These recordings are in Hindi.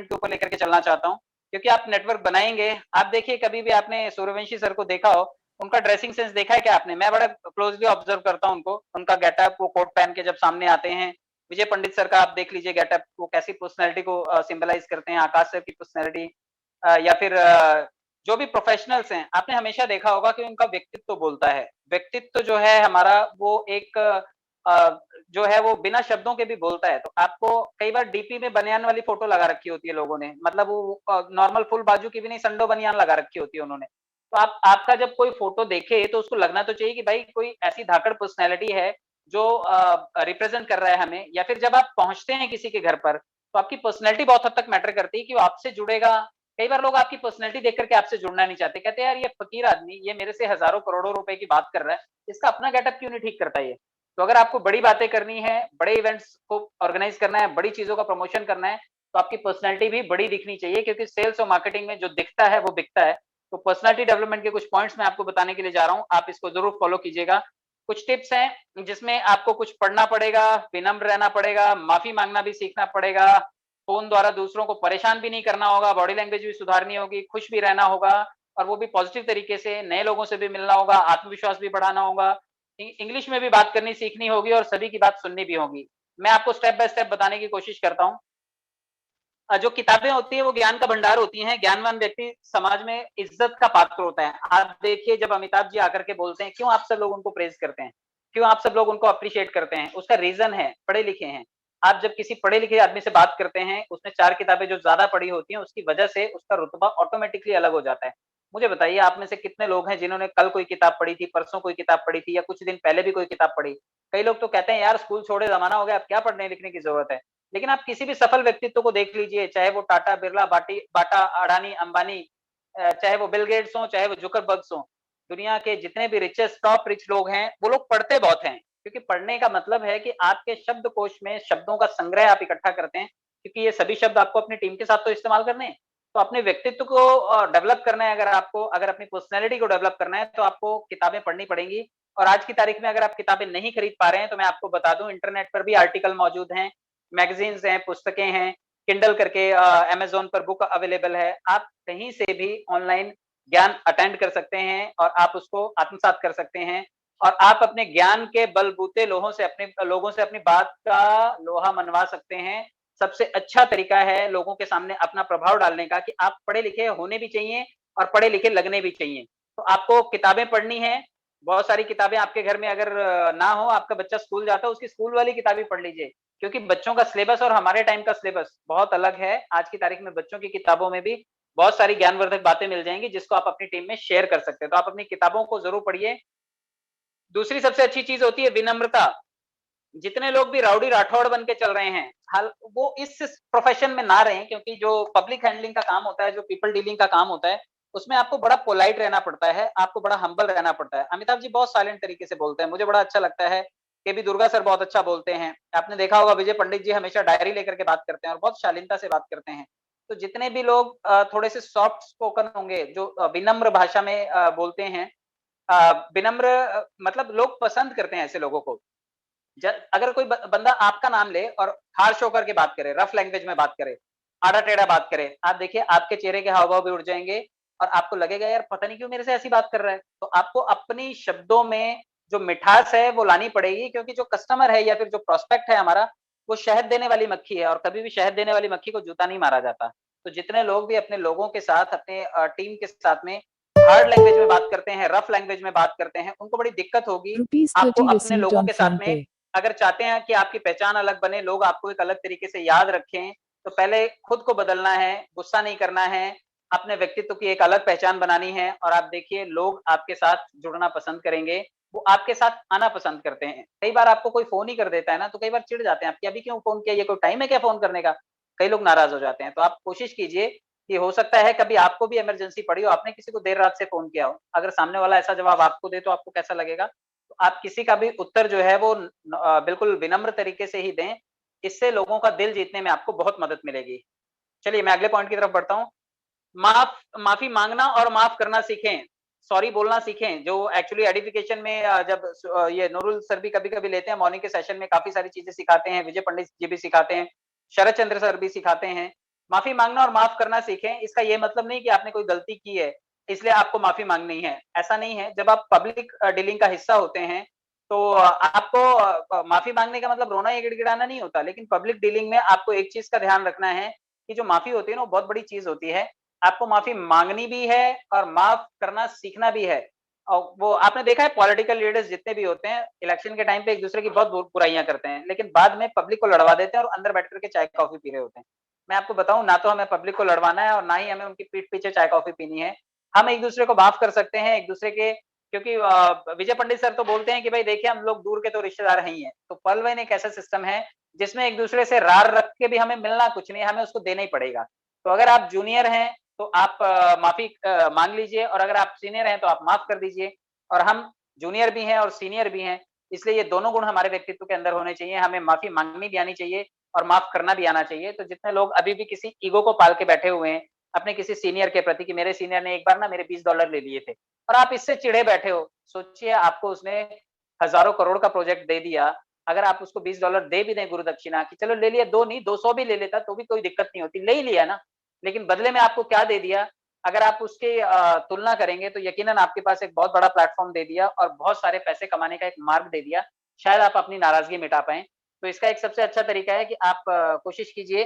के ऊपर लेकर के चलना चाहता हूँ, क्योंकि आप नेटवर्क बनाएंगे। आप देखिए, कभी भी आपने सूर्यवंशी सर को देखा हो, उनका ड्रेसिंग सेंस देखा है क्या आपने? मैं बड़ा क्लोजली ऑब्जर्व करता हूँ उनको, उनका गेटअप, वो कोट पहन के जब सामने आते हैं। विजय पंडित सर का आप देख लीजिए गेटअप, वो कैसी पर्सनैलिटी को सिंबलाइज करते हैं, आकाश सर की पर्सनैलिटी, या फिर जो भी प्रोफेशनल्स हैं, आपने हमेशा देखा होगा कि उनका व्यक्तित्व बोलता है। व्यक्तित्व जो है हमारा, वो एक जो है वो बिना शब्दों के भी बोलता है। तो आपको कई बार डीपी में बनियान वाली फोटो लगा रखी होती है लोगों ने, मतलब वो नॉर्मल फुल बाजू की भी नहीं, संडो बनियान लगा रखी होती है उन्होंने। तो आपका जब कोई फोटो देखे तो उसको लगना तो चाहिए कि भाई कोई ऐसी धाकड़ पर्सनैलिटी है जो रिप्रेजेंट कर रहा है हमें। या फिर जब आप पहुंचते हैं किसी के घर पर, तो आपकी पर्सनैलिटी बहुत हद तक मैटर करती है कि वो आपसे जुड़ेगा। कई बार लोग आपकी पर्सनैलिटी देख करके आपसे जुड़ना नहीं चाहते, कहते हैं यार ये फकीर आदमी, ये मेरे से हजारों करोड़ों रुपए की बात कर रहा है, इसका अपना गेटअप क्यों नहीं ठीक करता ये। तो अगर आपको बड़ी बातें करनी है, बड़े इवेंट्स को ऑर्गेनाइज करना है, बड़ी चीजों का प्रमोशन करना है, तो आपकी पर्सनैलिटी भी बड़ी दिखनी चाहिए, क्योंकि सेल्स और मार्केटिंग में जो दिखता है वो बिकता है। तो पर्सनैलिटी डेवलपमेंट के कुछ पॉइंट्स मैं आपको बताने के लिए जा रहा हूँ, आप इसको जरूर फॉलो कीजिएगा। कुछ टिप्स हैं जिसमें आपको कुछ पढ़ना पड़ेगा, विनम्र रहना पड़ेगा, माफी मांगना भी सीखना पड़ेगा, फोन द्वारा दूसरों को परेशान भी नहीं करना होगा, बॉडी लैंग्वेज भी सुधारनी होगी, खुश भी रहना होगा, और वो भी पॉजिटिव तरीके से, नए लोगों से भी मिलना होगा, आत्मविश्वास भी बढ़ाना होगा, इंग्लिश में भी बात करनी सीखनी होगी, और सभी की बात सुननी भी होगी। मैं आपको स्टेप बाय स्टेप बताने की कोशिश करता हूँ। जो किताबें होती है वो ज्ञान का भंडार होती हैं। ज्ञानवान व्यक्ति समाज में इज्जत का पात्र होता है। आप देखिए, जब अमिताभ जी आकर के बोलते हैं, क्यों आप सब लोग उनको प्रेज करते हैं, क्यों आप सब लोग उनको अप्रिशिएट करते हैं, उसका रीजन है पढ़े लिखे हैं। आप जब किसी पढ़े लिखे आदमी से बात करते हैं, उसने 4 किताबें जो ज्यादा पढ़ी होती हैं, उसकी वजह से उसका रुतबा ऑटोमेटिकली अलग हो जाता है। मुझे बताइए, आप में से कितने लोग हैं जिन्होंने कल कोई किताब पढ़ी थी, परसों कोई किताब पढ़ी थी, या कुछ दिन पहले भी कोई किताब पढ़ी। कई लोग तो कहते हैं यार स्कूल छोड़े जमाना हो गया, अब क्या पढ़ने लिखने की जरूरत है। लेकिन आप किसी भी सफल व्यक्तित्व को देख लीजिए, चाहे वो टाटा, बिरला, बाटा, अडानी, अंबानी, चाहे वो बिल गेट्स हो, चाहे वो जुकरबर्ग्स हो, दुनिया के जितने भी रिचेस्ट टॉप रिच लोग हैं, वो लोग पढ़ते बहुत हैं। क्योंकि पढ़ने का मतलब है कि आपके शब्दकोश में शब्दों का संग्रह आप इकट्ठा करते हैं, क्योंकि ये सभी शब्द आपको अपनी टीम के साथ तो इस्तेमाल करने हैं। तो अपने व्यक्तित्व को डेवलप करना है, अगर आपको, अगर अपनी पर्सनैलिटी को डेवलप करना है, तो आपको किताबें पढ़नी पड़ेंगी। और आज की तारीख में अगर आप किताबें नहीं खरीद पा रहे हैं, तो मैं आपको बता दूं, इंटरनेट पर भी आर्टिकल मौजूद हैं, मैगजीन्स हैं, पुस्तकें हैं, किंडल करके अमेज़न पर बुक अवेलेबल है। आप कहीं से भी ऑनलाइन ज्ञान अटेंड कर सकते हैं, और आप उसको आत्मसात कर सकते हैं, और आप अपने ज्ञान के बलबूते लोगों से अपनी बात का लोहा मनवा सकते हैं। सबसे अच्छा तरीका है लोगों के सामने अपना प्रभाव डालने का, कि आप पढ़े लिखे होने भी चाहिए और पढ़े लिखे लगने भी चाहिए। तो आपको किताबें पढ़नी है, बहुत सारी किताबें आपके घर में अगर ना हो, आपका बच्चा स्कूल जाता है, उसकी स्कूल वाली किताबें पढ़ लीजिए, क्योंकि बच्चों का सिलेबस और हमारे टाइम का सिलेबस बहुत अलग है। आज की तारीख में बच्चों की किताबों में भी बहुत सारी ज्ञानवर्धक बातें मिल जाएंगी, जिसको आप अपनी टीम में शेयर कर सकते हैं। तो आप अपनी किताबों को जरूर पढ़िए। दूसरी सबसे अच्छी चीज होती है विनम्रता। जितने लोग भी राउडी राठौड़ बन के चल रहे हैं, हाल वो इस प्रोफेशन में ना रहें, क्योंकि जो पब्लिक हैंडलिंग का काम होता है, जो पीपल डीलिंग का काम होता है, उसमें आपको बड़ा पोलाइट रहना पड़ता है, आपको बड़ा हम्बल रहना पड़ता है। अमिताभ जी बहुत साइलेंट तरीके से बोलते हैं, मुझे बड़ा अच्छा लगता है। के बी दुर्गा सर बहुत अच्छा बोलते हैं। आपने देखा होगा विजय पंडित जी हमेशा डायरी लेकर के बात करते हैं, और बहुत शालीनता से बात करते हैं। तो जितने भी लोग थोड़े से सॉफ्ट स्पोकन होंगे, जो विनम्र भाषा में बोलते हैं, विनम्र, मतलब लोग पसंद करते हैं ऐसे लोगों को। अगर कोई बंदा आपका नाम ले और हार्श होकर के बात करे, रफ लैंग्वेज में बात करे, आड़ा टेढ़ा बात करे, आप देखिए आपके चेहरे के हाव भाव भी उड़ जाएंगे, और आपको लगेगा यार पता नहीं क्यों मेरे से ऐसी बात कर रहा है। तो आपको अपनी शब्दों में जो मिठास है वो लानी पड़ेगी, क्योंकि जो कस्टमर है या फिर जो प्रोस्पेक्ट है हमारा, वो शहद देने वाली मक्खी है, और कभी भी शहद देने वाली मक्खी को जूता नहीं मारा जाता। तो जितने लोग भी अपने लोगों के साथ, अपने टीम के साथ में हार्ड लैंग्वेज में बात करते हैं, रफ लैंग्वेज में बात करते हैं, उनको बड़ी दिक्कत होगी। आपको ₹30 अपने received लोगों on के साथ में, PhonePe. अगर चाहते हैं कि आपकी पहचान अलग बने, लोग आपको एक अलग तरीके से याद रखें, तो पहले खुद को बदलना है, गुस्सा नहीं करना है, अपने व्यक्तित्व की एक अलग पहचान बनानी है, और आप देखिए लोग आपके साथ जुड़ना पसंद करेंगे, वो आपके साथ आना पसंद करते हैं। कई बार आपको कोई फोन ही कर देता है ना, तो कई बार चिढ़ जाते हैं, आपकी अभी क्यों फोन किया, ये कोई टाइम है क्या फोन करने का। कई लोग नाराज हो जाते हैं। तो आप कोशिश कीजिए कि हो सकता है कभी आपको भी इमरजेंसी पड़ी हो, आपने किसी को देर रात से फोन किया हो, अगर सामने वाला ऐसा जवाब आपको दे तो आपको कैसा लगेगा। तो आप किसी का भी उत्तर जो है वो बिल्कुल विनम्र तरीके से ही दें, इससे लोगों का दिल जीतने में आपको बहुत मदद मिलेगी। चलिए मैं अगले पॉइंट की तरफ बढ़ता हूँ। माफी मांगना और माफ करना सीखें, सॉरी बोलना सीखें। जो एक्चुअली एडिफिकेशन में जब ये नूरुल सर भी कभी कभी लेते हैं मॉर्निंग के सेशन में, काफी सारी चीजें सिखाते हैं, विजय पंडित जी भी सिखाते हैं, शरद चंद्र सर भी सिखाते हैं, माफी मांगना और माफ करना सीखें। इसका ये मतलब नहीं कि आपने कोई गलती की है इसलिए आपको माफी मांगनी है, ऐसा नहीं है। जब आप पब्लिक डीलिंग का हिस्सा होते हैं तो आपको माफी मांगने का मतलब रोना या गिड़गिड़ाना नहीं होता, लेकिन पब्लिक डीलिंग में आपको एक चीज का ध्यान रखना है कि जो माफी होती है ना वो बहुत बड़ी चीज होती है। आपको माफी मांगनी भी है और माफ करना सीखना भी है। और वो आपने देखा है पॉलिटिकल लीडर्स जितने भी होते हैं इलेक्शन के टाइम पे एक दूसरे की बहुत बुराइयां करते हैं, लेकिन बाद में पब्लिक को लड़वा देते हैं और अंदर बैठ करके चाय कॉफी पी रहे होते हैं। मैं आपको बताऊं, ना तो हमें पब्लिक को लड़वाना है और ना ही हमें उनकी पीठ पीछे चाय कॉफी पीनी है। हम एक दूसरे को माफ कर सकते हैं एक दूसरे के, क्योंकि विजय पंडित सर तो बोलते हैं कि भाई देखिए हम लोग दूर के तो रिश्तेदार ही हैं। तो पल वैन एक ऐसा सिस्टम है जिसमें एक दूसरे से रार रख के भी हमें मिलना कुछ नहीं, हमें उसको देना ही पड़ेगा। तो अगर आप जूनियर हैं तो आप माफी मांग लीजिए, और अगर आप सीनियर हैं तो आप माफ कर दीजिए। और हम जूनियर भी हैं और सीनियर भी हैं, इसलिए ये दोनों गुण हमारे व्यक्तित्व के अंदर होने चाहिए। हमें माफी मांगनी भी आनी चाहिए और माफ करना भी आना चाहिए। तो जितने लोग अभी भी किसी ईगो को पाल के बैठे हुए हैं अपने किसी सीनियर के प्रति कि मेरे सीनियर ने एक बार ना मेरे $20 ले लिए थे, और आप इससे चिढ़े बैठे हो, सोचिए आपको उसने हजारों करोड़ का प्रोजेक्ट दे दिया। अगर आप उसको $20 दे भी दें गुरु दक्षिणा की, चलो ले लिया, दो नहीं 200 भी ले लेता तो भी कोई दिक्कत नहीं होती, ले ही लिया ना। लेकिन बदले में आपको क्या दे दिया, अगर आप उसके तुलना करेंगे तो यकीनन आपके पास एक बहुत बड़ा प्लेटफॉर्म दे दिया और बहुत सारे पैसे कमाने का एक मार्ग दे दिया। शायद आप अपनी नाराजगी मिटा पाए। तो इसका एक सबसे अच्छा तरीका है कि आप कोशिश कीजिए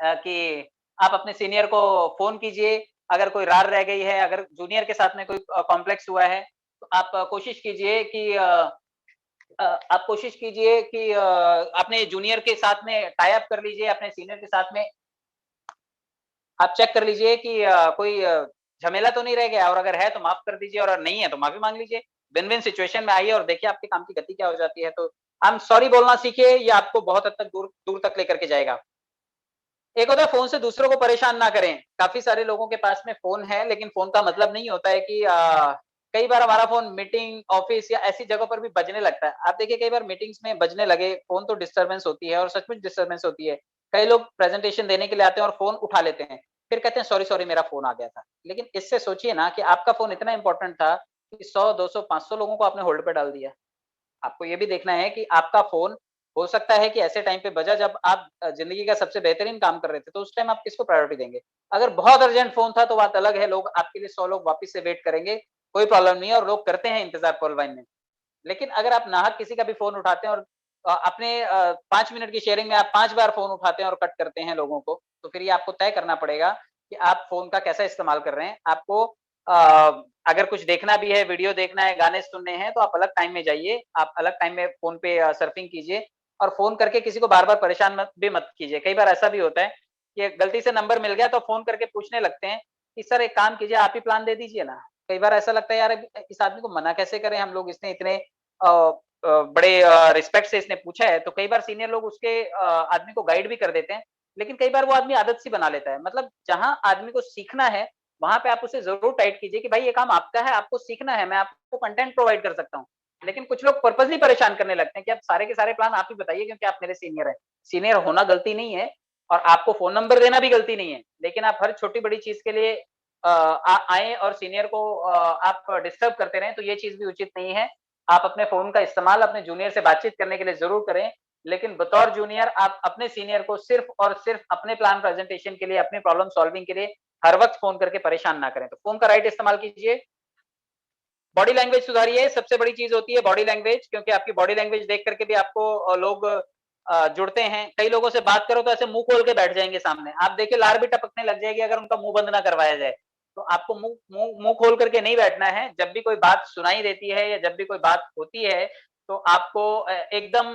कि आप अपने सीनियर को फोन कीजिए। अगर कोई रार रह गई है, अगर जूनियर के साथ में कोई कॉम्प्लेक्स हुआ है, तो आप कोशिश कीजिए कि आप कोशिश कीजिए कि अपने जूनियर के साथ में टाई अप कर लीजिए, अपने सीनियर के साथ में आप चेक कर लीजिए कि कोई झमेला तो नहीं रह गया, और अगर है तो माफ कर दीजिए और नहीं है तो माफी मांग लीजिए। विन विन सिचुएशन में आइए और देखिए आपके काम की गति क्या हो जाती है। तो हम सॉरी बोलना सीखिए, ये आपको बहुत हद तक दूर दूर तक लेकर के जाएगा। एक होता है फोन से दूसरों को परेशान ना करें। काफी सारे लोगों के पास में फोन है, लेकिन फोन का मतलब नहीं होता है कि कई बार हमारा फोन मीटिंग ऑफिस या ऐसी जगह पर भी बजने लगता है। आप देखिए कई बार मीटिंग्स में बजने लगे फोन तो डिस्टरबेंस होती है, और सचमुच डिस्टरबेंस होती है। कई लोग प्रेजेंटेशन देने के लिए आते हैं और फोन उठा लेते हैं, फिर कहते हैं सॉरी सॉरी मेरा फोन आ गया था। लेकिन इससे सोचिए ना कि आपका फोन इतना इंपॉर्टेंट था कि 100 200 500 लोगों को आपने होल्ड पे डाल दिया। आपको ये भी देखना है कि आपका फ़ोन हो सकता है कि ऐसे टाइम पे बजा जब आप ज़िंदगी का सबसे बेहतरीन काम कर रहे थे, तो उस टाइम आप किसको प्रायोरिटी देंगे? अगर बहुत अर्जेंट फ़ोन था तो बात अलग है, लोग आपके लिए 100 लोग वापस से वेट करेंगे, कोई प्रॉब्लम नहीं है और लोग करते हैं इंतज़ार कॉल लाइन में। लेकिन अगर आप नाहक किसी का भी फ़ोन उठाते हैं और अपने 5 मिनट की शेयरिंग में आप 5 बार फ़ोन उठाते हैं और कट करते हैं लोगों को, तो फिर ये आपको तय करना पड़ेगा कि आप फ़ोन का कैसा इस्तेमाल कर रहे हैं। आपको अगर कुछ देखना भी है, वीडियो देखना है, गाने सुनने हैं, तो आप अलग टाइम में जाइए, आप अलग टाइम में फ़ोन पे सर्फिंग कीजिए, और फ़ोन करके किसी को बार-बार परेशान मत कीजिए। कई बार ऐसा भी होता है कि गलती से नंबर मिल गया तो फ़ोन करके पूछने लगते हैं कि सर एक काम कीजिए, आप ही प्लान दे दीजिए ना। कई बार ऐसा लगता है यार इस आदमी को मना कैसे करें हम लोग, इसने इतने बड़े रिस्पेक्ट से इसने पूछा है। तो कई बार सीनियर लोग उसके आदमी को गाइड भी कर देते हैं, लेकिन कई बार वो आदमी आदत सी बना लेता है। मतलब जहाँ आदमी को सीखना है, वहाँ पे आप उसे ज़रूर टाइट कीजिए कि भाई ये काम आपका है, आपको सीखना है, मैं आपको कंटेंट प्रोवाइड कर सकता हूँ। लेकिन कुछ लोग पर्पसली परेशान करने लगते हैं कि आप सारे के सारे प्लान आप ही बताइए क्योंकि आप मेरे सीनियर हैं। सीनियर होना गलती नहीं है और आपको फ़ोन नंबर देना भी गलती नहीं है। लेकिन आप हर छोटी-बड़ी चीज़ के लिए आएँ और सीनियर को आप डिस्टर्ब करते रहें, तो ये चीज़ भी उचित नहीं है। आप अपने फ़ोन का इस्तेमाल अपने जूनियर से बातचीत करने के लिए ज़रूर करें, लेकिन बतौर जूनियर आप अपने सीनियर को सिर्फ़ और सिर्फ़ अपने प्लान प्रेज़ेंटेशन के लिए, अपनी प्रॉब्लम सॉल्विंग के लिए हर वक़्त फ़ोन करके परेशान ना करें। तो फ़ोन का राइट इस्तेमाल कीजिए। बॉडी लैंग्वेज सुधारिए, सबसे बड़ी चीज़ होती है बॉडी लैंग्वेज, क्योंकि आपकी बॉडी लैंग्वेज देख कर के भी आपको लोग जुड़ते हैं। कई लोगों से बात करो तो ऐसे मुँह खोल के बैठ जाएँगे सामने। आप देखिए लार भी टपकने लग जाएगी अगर उनका मुँह बंद ना करवाया जाए। तो आपको मुँह मुँह मुँह खोल करके नहीं बैठना है। जब भी कोई बात सुनाई देती है या जब भी कोई बात होती है, तो आपको एकदम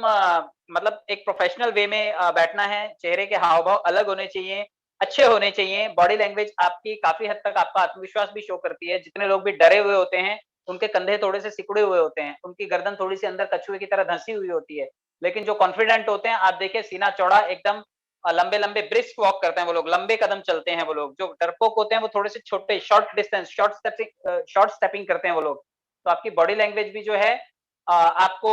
मतलब एक प्रोफ़ेशनल वे में बैठना है। चेहरे के हाव-भाव अलग होने चाहिए, अच्छे होने चाहिए। बॉडी लैंग्वेज आपकी काफ़ी हद तक आपका आत्मविश्वास भी शो करती है। जितने लोग भी डरे हुए होते हैं, उनके कंधे थोड़े से सिकुड़े हुए होते हैं, उनकी गर्दन थोड़ी-सी अंदर कछुए की तरह धँसी हुई होती है। लेकिन जो कॉन्फिडेंट होते हैं, आप देखिए सीना चौड़ा एकदम लंबे-लंबे ब्रिस्क वॉक करते हैं वो लोग, लंबे कदम चलते हैं वो लोग। जो डरपोक होते हैं, वो थोड़े से छोटे शॉर्ट डिस्टेंस, शॉर्ट स्टेपिंग करते हैं वो लोग। तो आपकी बॉडी लैंग्वेज भी जो है आपको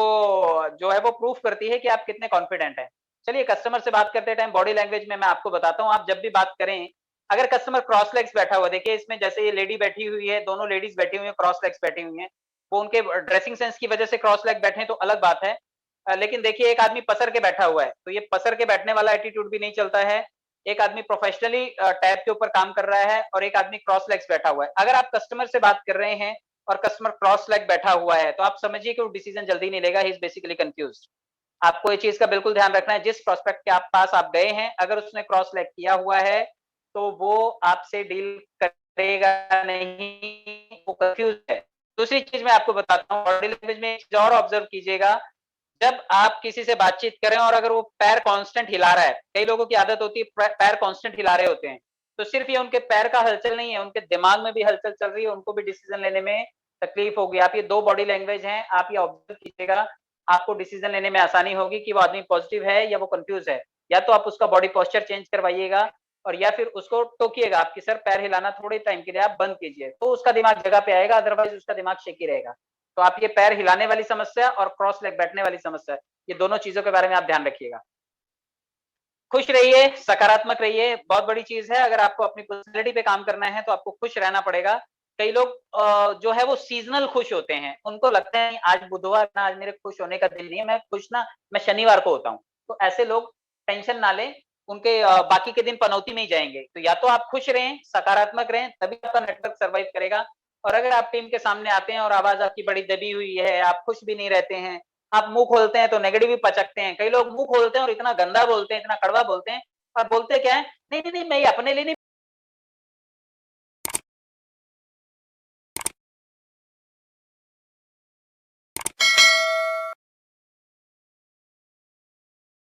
जो है वो प्रूफ करती है कि आप कितने कॉन्फिडेंट हैं। चलिए कस्टमर से बात करते टाइम बॉडी लैंग्वेज में मैं आपको बताता हूँ, आप जब भी बात करें, अगर कस्टमर क्रॉस लेग्स बैठा हुआ है, देखिए इसमें जैसे ये लेडी बैठी हुई है, दोनों लेडीज़ बैठी हुई हैं, क्रॉस लेग्स बैठी हुई हैं। वो उनके ड्रेसिंग सेंस की वजह से क्रॉस लेग बैठे हैं तो अलग बात है। लेकिन देखिए एक आदमी पसर के बैठा हुआ है, तो ये पसर के बैठने वाला एटीट्यूड भी नहीं चलता है। एक आदमी प्रोफेशनली टैब के ऊपर काम कर रहा है और एक आदमी क्रॉस लेग्स बैठा हुआ है। अगर आप कस्टमर से बात कर रहे हैं और कस्टमर क्रॉस लेग बैठा हुआ है, तो आप समझिए कि वो डिसीजन जल्दी नहीं लेगा, ही इज बेसिकली कंफ्यूज्ड। आपको ये चीज का बिल्कुल ध्यान रखना है, जिस प्रोस्पेक्ट के आप पास आप गए हैं, अगर उसने क्रॉस लेग किया हुआ है, तो वो आपसे डील करेगा नहीं, वो कंफ्यूज है। दूसरी चीज मैं आपको बताता हूँ, बॉडी लैंग्वेज में एक चीज और ऑब्जर्व कीजिएगा, जब आप किसी से बातचीत करें और अगर वो पैर कांस्टेंट हिला रहा है, कई लोगों की आदत होती है पैर कांस्टेंट हिला रहे होते हैं, तो सिर्फ ये उनके पैर का हलचल नहीं है, उनके दिमाग में भी हलचल चल रही है, उनको भी डिसीजन लेने में तकलीफ होगी। आप ये दो बॉडी लैंग्वेज हैं, आप ये ऑब्जर्व कीजिएगा, आपको डिसीजन लेने में आसानी होगी कि वो आदमी पॉजिटिव है या वो कंफ्यूज है। या तो आप उसका बॉडी पोस्चर चेंज करवाइएगा और या फिर उसको टोकिएगा, आपकी सर पैर हिलाना थोड़े टाइम के लिए आप बंद कीजिए, तो उसका दिमाग जगह पे आएगा, अदरवाइज उसका दिमाग शेकी रहेगा। तो आप ये पैर हिलाने वाली समस्या और क्रॉस लेग बैठने वाली समस्या, ये दोनों चीजों के बारे में आप ध्यान रखिएगा। खुश रहिए, सकारात्मक रहिए, बहुत बड़ी चीज है। अगर आपको अपनी पर्सनैलिटी पे काम करना है तो आपको खुश रहना पड़ेगा। कई लोग जो है वो सीजनल खुश होते हैं, उनको लगता है आज बुधवार ना, आज मेरे खुश होने का दिन नहीं है, मैं खुश ना मैं शनिवार को होता हूँ। तो ऐसे लोग टेंशन ना लें, उनके बाकी के दिन पनौती में ही जाएंगे। तो या तो आप खुश रहें, सकारात्मक रहें, तभी आपका नेटवर्क सर्वाइव करेगा। और अगर आप टीम के सामने आते हैं और आवाज आपकी बड़ी दबी हुई है, आप खुश भी नहीं रहते हैं, आप मुंह खोलते हैं तो नेगेटिव भी पचकते हैं। कई लोग मुंह खोलते हैं और इतना गंदा बोलते हैं, इतना कड़वा बोलते हैं, और बोलते क्या है, नहीं नहीं नहीं, मैं ये अपने लिए नहीं